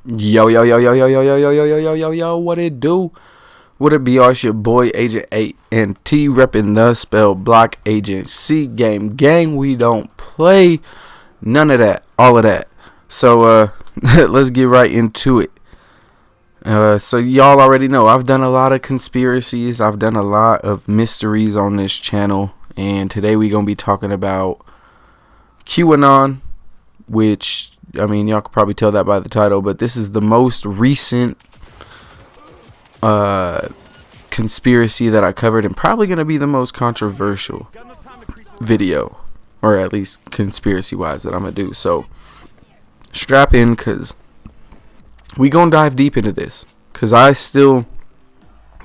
Yo, yo, yo, yo, yo, yo, yo, yo, yo, yo, yo, yo, yo, what it do? What it be? It's your boy Agent 8 and T repping the spell block Agent C game. Gang, we don't play none of that, all of that. So, let's get right into it. So y'all already know I've done a lot of conspiracies. I've done a lot of mysteries on this channel. And today we going to be talking about QAnon, which, I mean, y'all could probably tell that by the title, but this is the most recent conspiracy that I covered and probably going to be the most controversial video, or at least conspiracy-wise, that I'm going to do. So, strap in, because we going to dive deep into this, because I still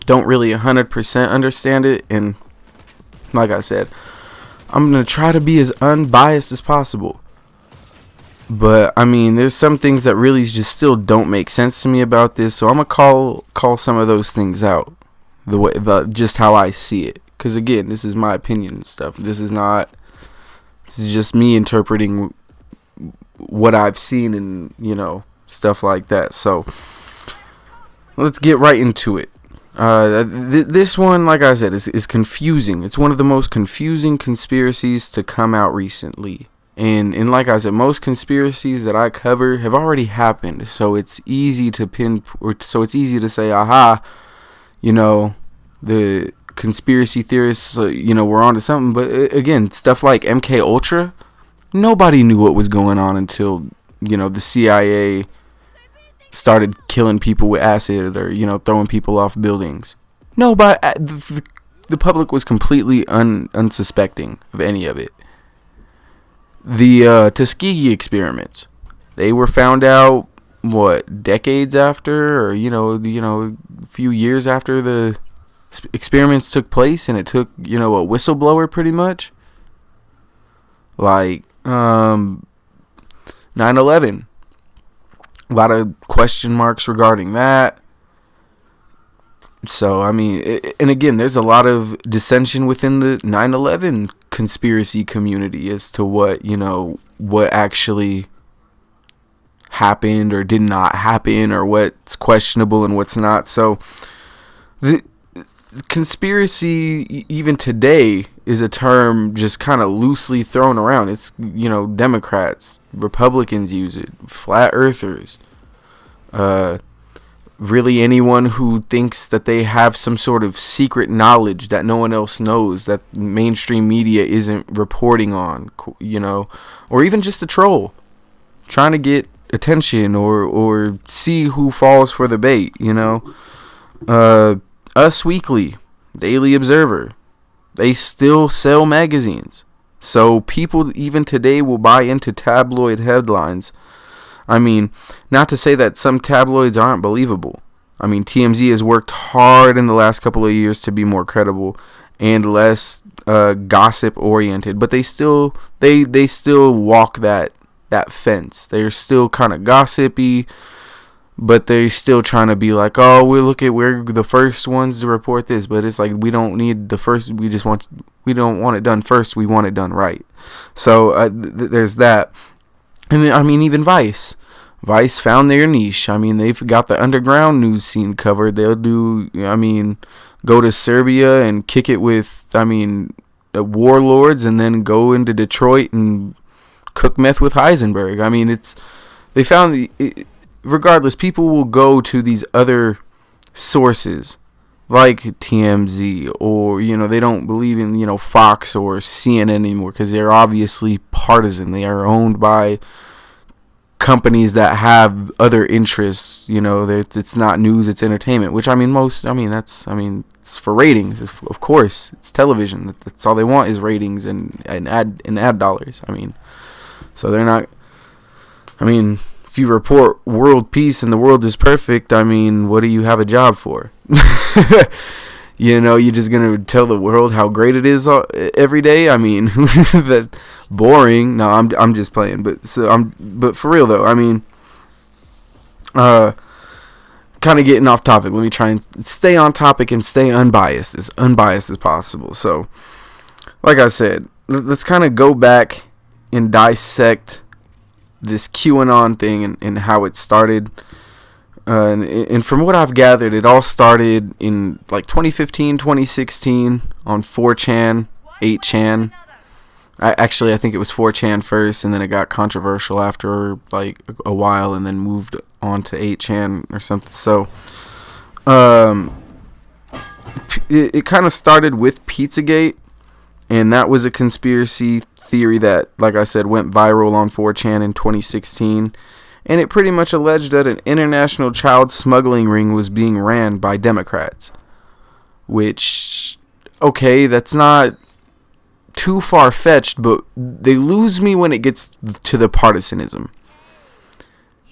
don't really 100% understand it, and like I said, I'm going to try to be as unbiased as possible. But I mean, there's some things that really just still don't make sense to me about this, so I'm gonna call some of those things out, just how I see it. Because again, this is my opinion and stuff. This is just me interpreting what I've seen and stuff like that. So let's get right into it. This one, like I said, is confusing. It's one of the most confusing conspiracies to come out recently. And like I said, most conspiracies that I cover have already happened, so it's easy to it's easy to say, aha, the conspiracy theorists, were onto something. But again, stuff like MK Ultra, nobody knew what was going on until the CIA started killing people with acid or throwing people off buildings. Nobody, the public was completely unsuspecting of any of it. The Tuskegee experiments, they were found out decades after, or a few years after the experiments took place, and it took a whistleblower pretty much, like 9/11. A lot of question marks regarding that. So, I mean, and again, there's a lot of dissension within the 9/11 conspiracy community as to what actually happened or did not happen, or what's questionable and what's not. So, the conspiracy, even today, is a term just kind of loosely thrown around. It's, Democrats, Republicans use it, flat earthers, really anyone who thinks that they have some sort of secret knowledge that no one else knows, that mainstream media isn't reporting on, or even just a troll trying to get attention or see who falls for the bait, Us Weekly, Daily Observer, they still sell magazines, so people even today will buy into tabloid headlines. I mean, not to say that some tabloids aren't believable. I mean, TMZ has worked hard in the last couple of years to be more credible and less gossip oriented, but they still walk that fence. They're still kind of gossipy, but they're still trying to be like, oh, we're the first ones to report this, but it's like, we don't need the first. We don't want it done first. We want it done right. So there's that. And then, I mean, even Vice found their niche. I mean, they've got the underground news scene covered. They'll go to Serbia and kick it with, warlords, and then go into Detroit and cook meth with Heisenberg. I mean, regardless, people will go to these other sources like TMZ, or they don't believe in Fox or CNN anymore, because they're obviously partisan. They are owned by companies that have other interests. It's not news, it's entertainment, which it's for ratings. Of course, it's television. That's all they want is ratings and ad dollars. So they're not. If you report world peace and the world is perfect, what do you have a job for? You're just gonna tell the world how great it is every day. That boring. No, I'm just playing. But for real though, kind of getting off topic. Let me try and stay on topic and stay unbiased as possible. So, like I said, let's kind of go back and dissect this QAnon thing and how it started. And from what I've gathered, it all started in like 2015, 2016 on 4chan, 8chan. I think it was 4chan first, and then it got controversial after like a while, and then moved on to 8chan or something. So, it kind of started with Pizzagate, and that was a conspiracy theory that, like I said, went viral on 4chan in 2016. And it pretty much alleged that an international child smuggling ring was being ran by Democrats. Which, okay, that's not too far-fetched, but they lose me when it gets to the partisanism.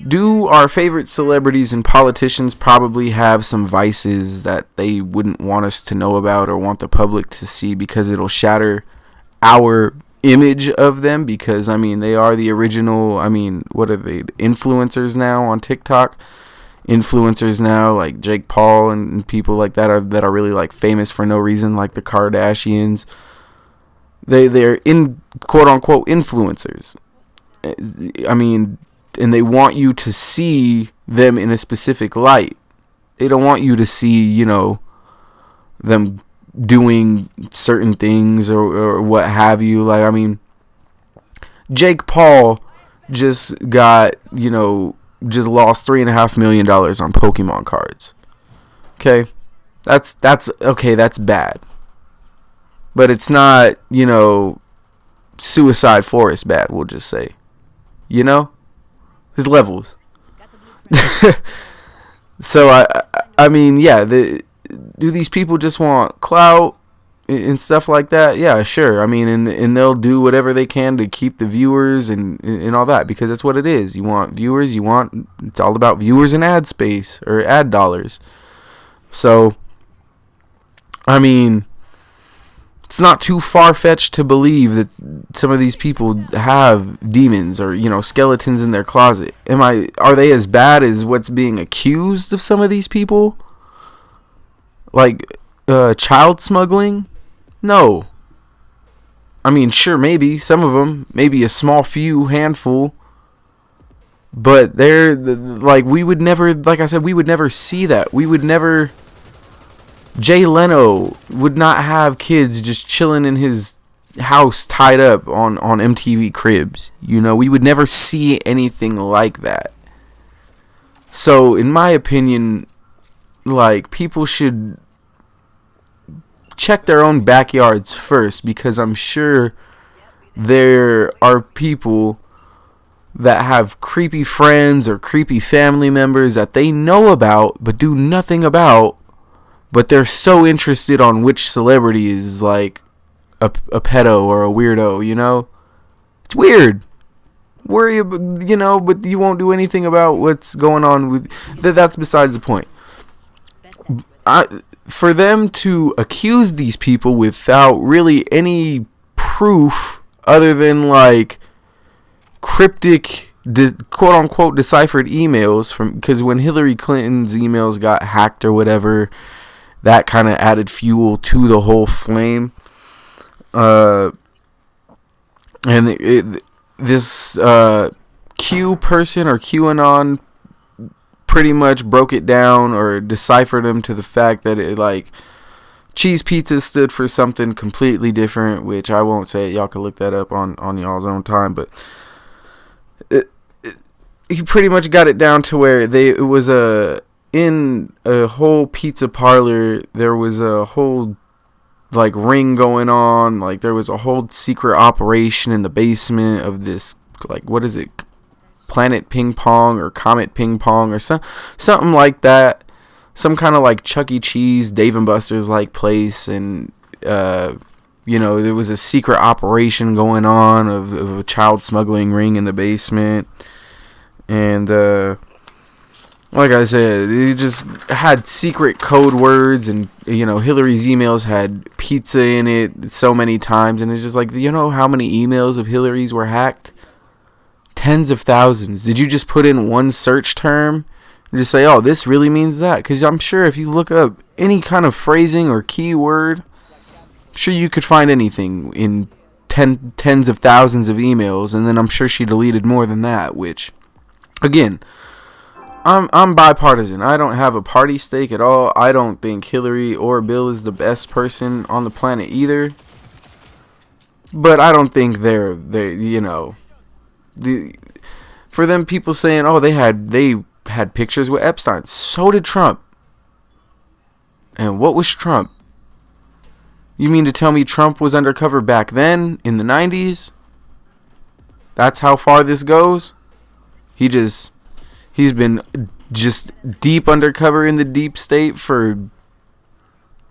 Do our favorite celebrities and politicians probably have some vices that they wouldn't want us to know about or want the public to see because it'll shatter our image of them? Because I mean, they are the original, I mean, what are they, the influencers now on TikTok? Influencers now, like Jake Paul and people like that are really like famous for no reason, like the Kardashians. They're in quote unquote influencers. I mean, and they want you to see them in a specific light. They don't want you to see, you know, them doing certain things or what have you. Like, I mean, Jake Paul just got, you know, just lost $3.5 million on Pokemon cards. Okay, that's okay. That's bad, but it's not, you know, Suicide Forest bad. We'll just say, you know, his levels. So I mean, yeah. Do these people just want clout and stuff like that? Yeah, sure. I mean, and they'll do whatever they can to keep the viewers and all that, because that's what it is. You want viewers. It's all about viewers and ad space or ad dollars. So, I mean, it's not too far-fetched to believe that some of these people have demons or, you know, skeletons in their closet. Are they as bad as what's being accused of some of these people? Like, child smuggling? No. I mean, sure, maybe. Some of them. Maybe a small few, handful. But they're, like, we would never, like I said, we would never see that. We would never, Jay Leno would not have kids just chilling in his house tied up on MTV Cribs. You know, we would never see anything like that. So, in my opinion, like, people should check their own backyards first, because I'm sure there are people that have creepy friends or creepy family members that they know about but do nothing about, but they're so interested on which celebrity is like a pedo or a weirdo, you know? It's weird. Worry about, you know, but you won't do anything about what's going on with that's besides the point. For them to accuse these people without really any proof other than like cryptic, quote-unquote deciphered emails from, because when Hillary Clinton's emails got hacked or whatever, that kind of added fuel to the whole flame. And this Q person or QAnon pretty much broke it down or deciphered them to the fact that it, like, cheese pizza stood for something completely different, which I won't say it. Y'all can look that up on y'all's own time, but he pretty much got it down to where it was in a whole pizza parlor, there was a whole like ring going on, like there was a whole secret operation in the basement of this, like, what is it, Planet Ping Pong or Comet Ping Pong or something like that, some kind of like Chuck E. Cheese, Dave and Buster's like place, and you know, there was a secret operation going on of a child smuggling ring in the basement, and like I said, it just had secret code words, and, you know, Hillary's emails had pizza in it so many times, and it's just like, you know how many emails of Hillary's were hacked? Tens of thousands. Did you just put in one search term and just say, oh, this really means that? Because I'm sure if you look up any kind of phrasing or keyword, I'm sure you could find anything in tens of thousands of emails, and then I'm sure she deleted more than that, which, again, I'm bipartisan. I don't have a party stake at all. I don't think Hillary or Bill is the best person on the planet either. But I don't think they're for them people saying, oh, they had pictures with Epstein. So did Trump. And what was Trump? You mean to tell me Trump was undercover back then in the 90s? That's how far this goes? He's been just deep undercover in the deep state for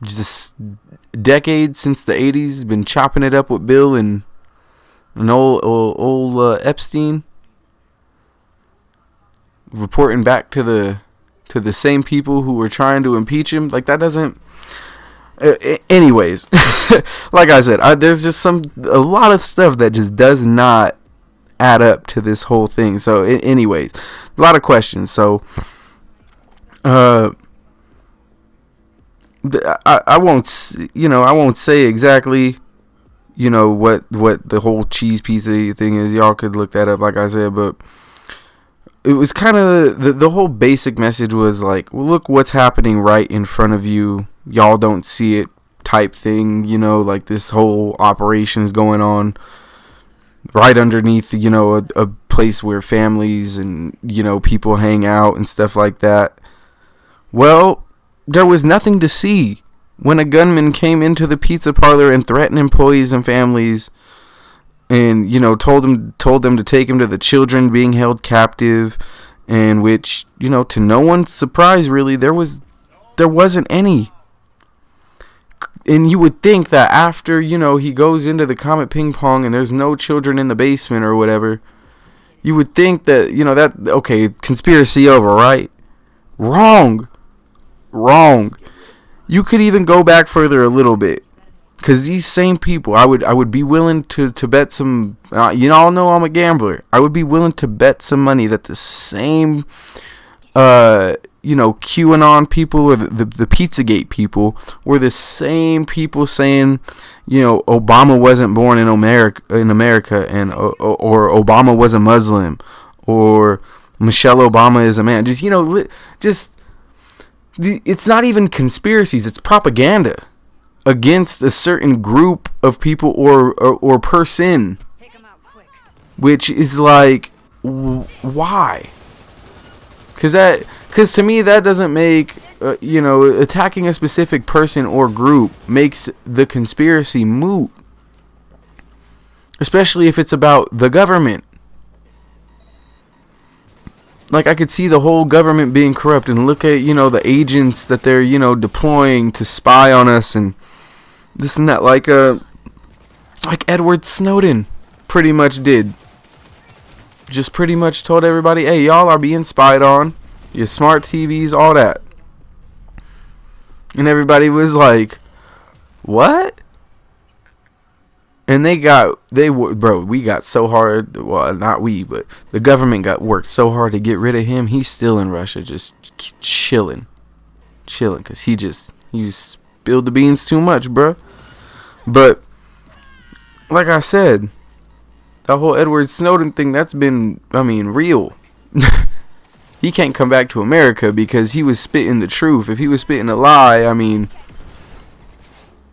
just decades, since the 80s. He's been chopping it up with Bill and old Epstein, reporting back to the same people who were trying to impeach him. Like, that doesn't. Anyways, like I said, there's just a lot of stuff that just does not add up to this whole thing. So, anyways, a lot of questions. So, I won't say exactly, what the whole cheese pizza thing is. Y'all could look that up, like I said, but it was kind of the whole basic message was like, well, look what's happening right in front of you. Y'all don't see it type thing, like this whole operation is going on right underneath, a place where families and, people hang out and stuff like that. Well, there was nothing to see when a gunman came into the pizza parlor and threatened employees and families and, told them to take him to the children being held captive, and which, to no one's surprise, really, there wasn't any. And you would think that after, he goes into the Comet Ping Pong and there's no children in the basement or whatever, you would think that, okay, conspiracy over, right? Wrong. You could even go back further a little bit. Because these same people, I would be willing to bet some, all know I'm a gambler. I would be willing to bet some money that the same, QAnon people or the Pizzagate people were the same people saying, Obama wasn't born in America, and or Obama was a Muslim, or Michelle Obama is a man. It's not even conspiracies. It's propaganda against a certain group of people or person, which is like, why? Because to me that doesn't make attacking a specific person or group makes the conspiracy moot, especially if it's about the government. Like, I could see the whole government being corrupt, and look at the agents that they're deploying to spy on us and this and that, like Edward Snowden pretty much did. Just pretty much told everybody, hey, y'all are being spied on, your smart TVs, all that. And everybody was like, what? And we got so hard, well, not we, but the government worked so hard to get rid of him. He's still in Russia, just chilling, because he spilled the beans too much, bruh. But like I said, that whole Edward Snowden thing, that's been, real. He can't come back to America because he was spitting the truth. If he was spitting a lie,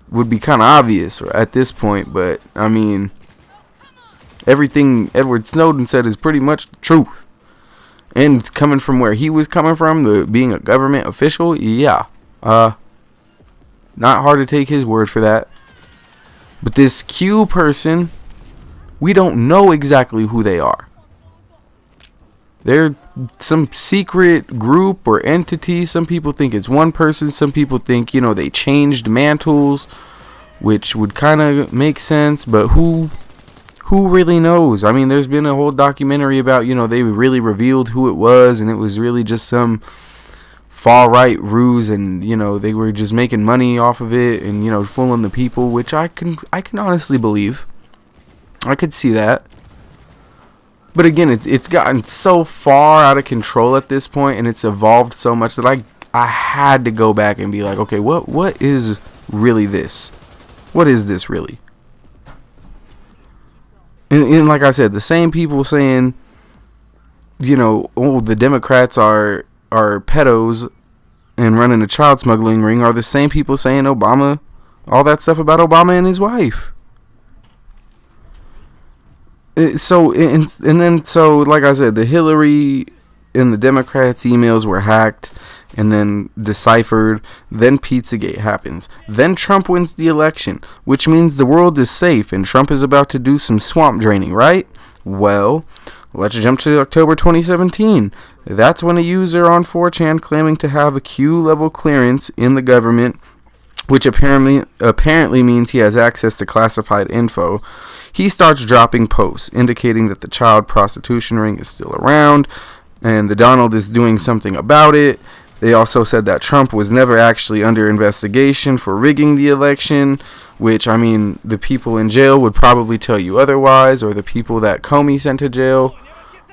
would be kind of obvious at this point. But everything Edward Snowden said is pretty much the truth. And coming from where he was coming from, being a government official, yeah, not hard to take his word for that. But this Q person, we don't know exactly who they are. They're some secret group or entity. Some people think it's one person. Some people think, they changed mantles, which would kind of make sense. But who really knows? There's been a whole documentary about, they really revealed who it was, and it was really just some far-right ruse, and, they were just making money off of it and, fooling the people, which I can honestly believe. I could see that. But again, it's gotten so far out of control at this point, and it's evolved so much that I had to go back and be like, okay, what is really this? What is this really? And like I said, the same people saying, the Democrats are are pedos and running a child smuggling ring are the same people saying Obama, all that stuff about Obama and his wife. So like I said, the Hillary and the Democrats' emails were hacked and then deciphered. Then Pizzagate happens. Then Trump wins the election, which means the world is safe and Trump is about to do some swamp draining, right? Well, let's jump to October 2017. That's when a user on 4chan claiming to have a Q level clearance in the government, which apparently means he has access to classified info, he starts dropping posts indicating that the child prostitution ring is still around and the Donald is doing something about it. They also said that Trump was never actually under investigation for rigging the election, which, I mean, the people in jail would probably tell you otherwise, or the people that Comey sent to jail,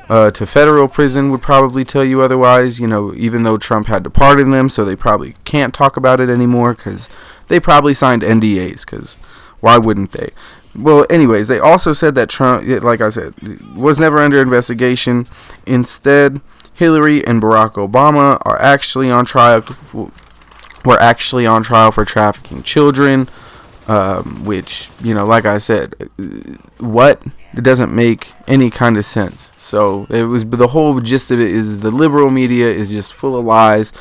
to federal prison would probably tell you otherwise, even though Trump had to pardon them, so they probably can't talk about it anymore, because they probably signed NDAs, because why wouldn't they? Well, anyways, they also said that Trump, like I said, was never under investigation. Instead, Hillary and Barack Obama are actually on trial. Were actually on trial for trafficking children, which, like I said, it doesn't make any kind of sense. So the whole gist of it is the liberal media is just full of lies.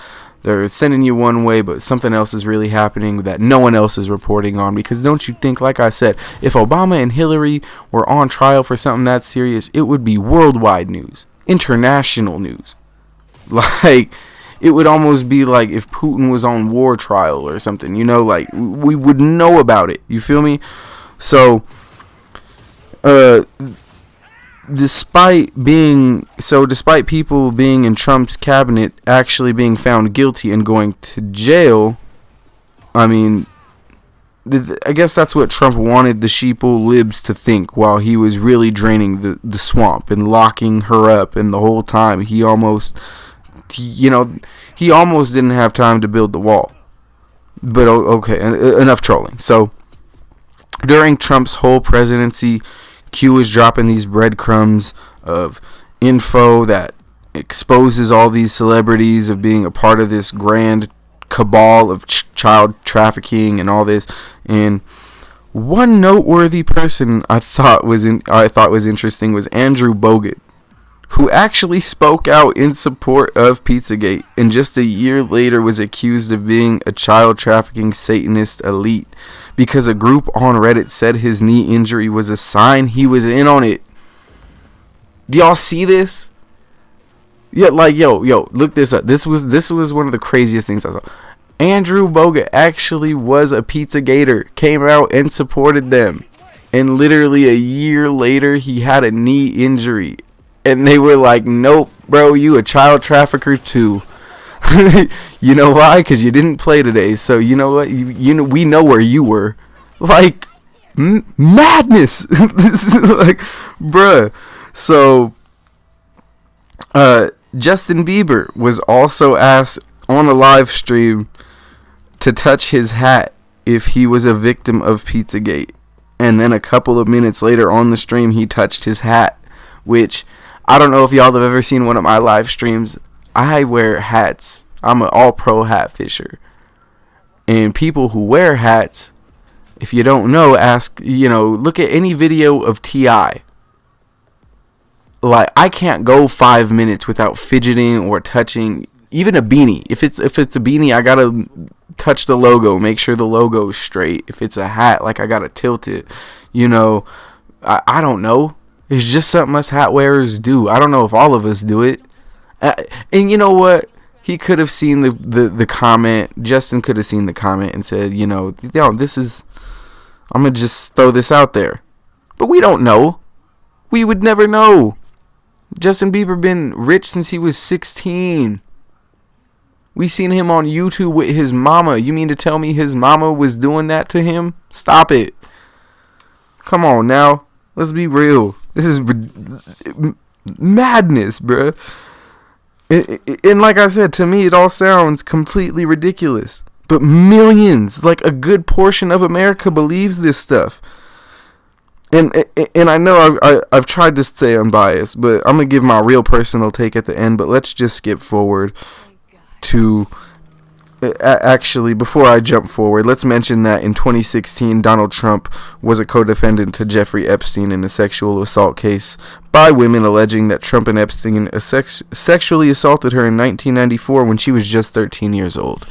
They're sending you one way, but something else is really happening that no one else is reporting on. Because don't you think, like I said, if Obama and Hillary were on trial for something that serious, it would be worldwide news, international news. Like, it would almost be like if Putin was on war trial or something, like we would know about it. You feel me? So, despite people being in Trump's cabinet actually being found guilty and going to jail, I mean, I guess that's what Trump wanted the sheeple libs to think while he was really draining the swamp and locking her up, and the whole time he almost didn't have time to build the wall. But okay, enough trolling. So during Trump's whole presidency, Q was dropping these breadcrumbs of info that exposes all these celebrities of being a part of this grand cabal of child trafficking and all this. And one noteworthy person I thought was interesting was Andrew Bogut, who actually spoke out in support of Pizzagate, and just a year later was accused of being a child trafficking Satanist elite because a group on Reddit said his knee injury was a sign he was in on it. Do y'all see this? Yeah, like, yo, look this up. This was one of the craziest things I saw. Andrew Bogut actually was a Pizzagator, came out and supported them, and literally a year later he had a knee injury. And they were like, nope, bro, you a child trafficker too. You know why? Because you didn't play today. So you know what? We know where you were. Like, madness. This is like, bruh. So, Justin Bieber was also asked on a live stream to touch his hat if he was a victim of Pizzagate. And then a couple of minutes later on the stream, he touched his hat, which... I don't know if y'all have ever seen one of my live streams. I wear hats. I'm an all-pro hat fisher. And people who wear hats, if you don't know, look at any video of T.I. Like, I can't go 5 minutes without fidgeting or touching even a beanie. If it's a beanie, I gotta touch the logo, make sure the logo is straight. If it's a hat, like, I gotta tilt it. I don't know. It's just something us hat wearers do. I don't know if all of us do it. And you know what? He could have seen the comment. Justin could have seen the comment and said, this is... I'm going to just throw this out there. But we don't know. We would never know. Justin Bieber been rich since he was 16. We seen him on YouTube with his mama. You mean to tell me his mama was doing that to him? Stop it. Come on now. Let's be real. This is madness, bruh. And like I said, to me, it all sounds completely ridiculous. But millions, like a good portion of America, believes this stuff. And I know I've tried to stay unbiased, but I'm going to give my real personal take at the end. But let's just skip forward. to actually, before I jump forward, let's mention that in 2016, Donald Trump was a co-defendant to Jeffrey Epstein in a sexual assault case by women alleging that Trump and Epstein sexually assaulted her in 1994 when she was just 13 years old.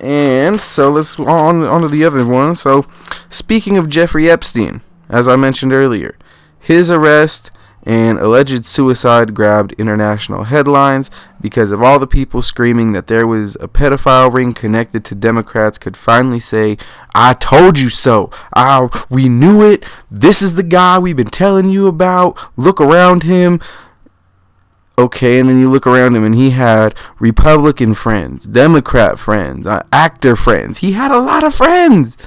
And so let's on to the other one. So, speaking of Jeffrey Epstein, as I mentioned earlier, his arrest and alleged suicide grabbed international headlines because of all the people screaming that there was a pedophile ring connected to Democrats could finally say, "I told you so. We knew it. This is the guy we've been telling you about. Look around him." Okay, and then you look around him and he had Republican friends, Democrat friends, actor friends. He had a lot of friends.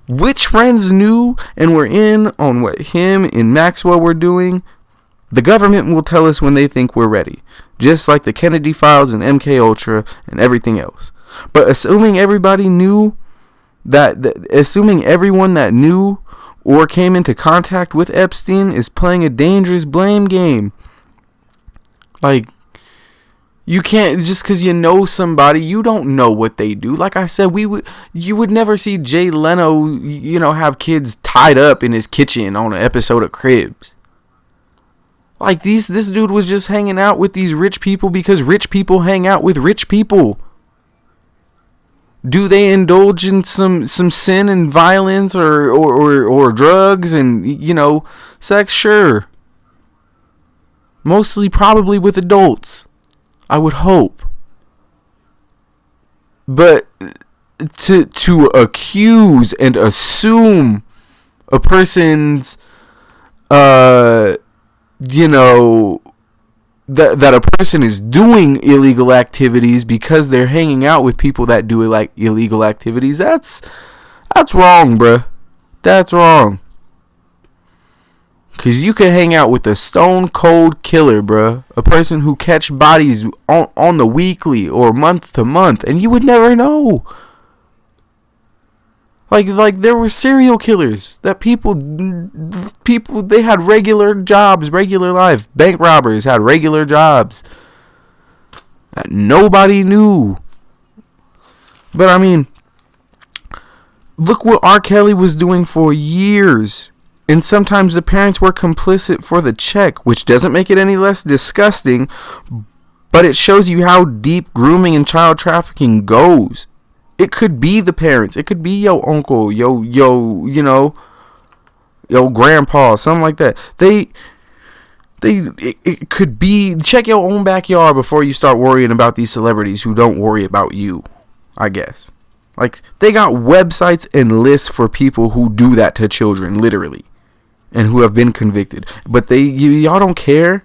Which friends knew and were in on what him and Maxwell were doing? The government will tell us when they think we're ready, just like the Kennedy files and MK Ultra and everything else. But assuming everybody knew assuming everyone that knew or came into contact with Epstein is playing a dangerous blame game. Like, you can't, just because you know somebody, you don't know what they do. Like I said, you would never see Jay Leno, have kids tied up in his kitchen on an episode of Cribs. Like, this dude was just hanging out with these rich people because rich people hang out with rich people. Do they indulge in some sin and violence or drugs and, sex? Sure. Mostly probably with adults, I would hope. But to accuse and assume a person's that a person is doing illegal activities because they're hanging out with people that do like illegal activities, that's wrong, bruh. That's wrong. Because you could hang out with a stone cold killer, bruh. A person who catch bodies on the weekly or month to month, and you would never know. Like there were serial killers that people they had regular jobs, regular life. Bank robbers had regular jobs that nobody knew. But I mean, look what R. Kelly was doing for years. And sometimes the parents were complicit for the check, which doesn't make it any less disgusting, but it shows you how deep grooming and child trafficking goes. It could be the parents. It could be your uncle, your grandpa, something like that. It could be, check your own backyard before you start worrying about these celebrities who don't worry about you, I guess. Like, they got websites and lists for people who do that to children, literally, and who have been convicted. But y'all don't care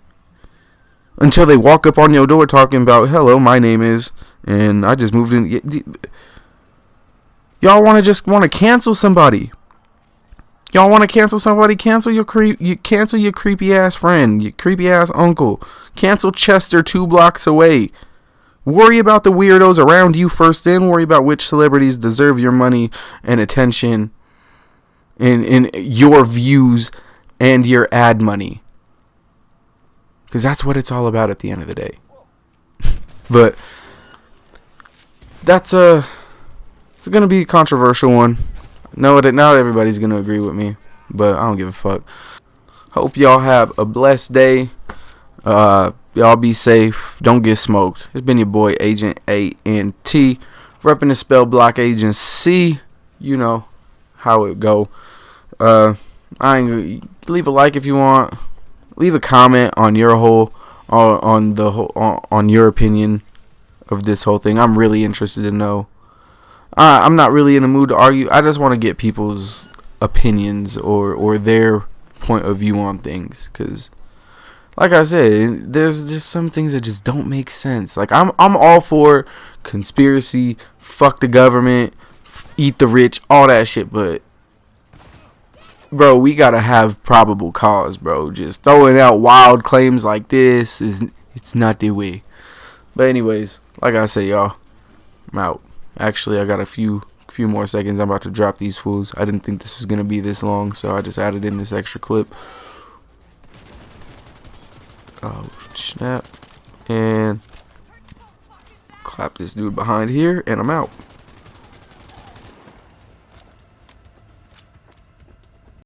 until they walk up on your door talking about, "Hello, my name is, and I just moved in." Y'all want to cancel somebody. Y'all want to cancel somebody? Cancel your creepy ass friend, your creepy ass uncle. Cancel Chester 2 blocks away. Worry about the weirdos around you first, then worry about which celebrities deserve your money and attention and your views and your ad money. Because that's what it's all about at the end of the day. But that's it's going to be a controversial one. No, not everybody's going to agree with me, but I don't give a fuck. Hope y'all have a blessed day. Y'all be safe. Don't get smoked. It's been your boy, Agent ANT, repping the spell block agency. You know how it go. Leave a like if you want. Leave a comment on your on your opinion of this whole thing. I'm really interested to know. I'm not really in the mood to argue. I just want to get people's opinions or their point of view on things. Because, like I said, there's just some things that just don't make sense. Like, I'm all for conspiracy, fuck the government, eat the rich, all that shit. But, bro, we got to have probable cause, bro. Just throwing out wild claims like this, it's not the way. But anyways, like I say, y'all, I'm out. Actually, I got a few more seconds. I'm about to drop these fools. I didn't think this was going to be this long, so I just added in this extra clip. Oh, snap. And Clap this dude behind here, and I'm out.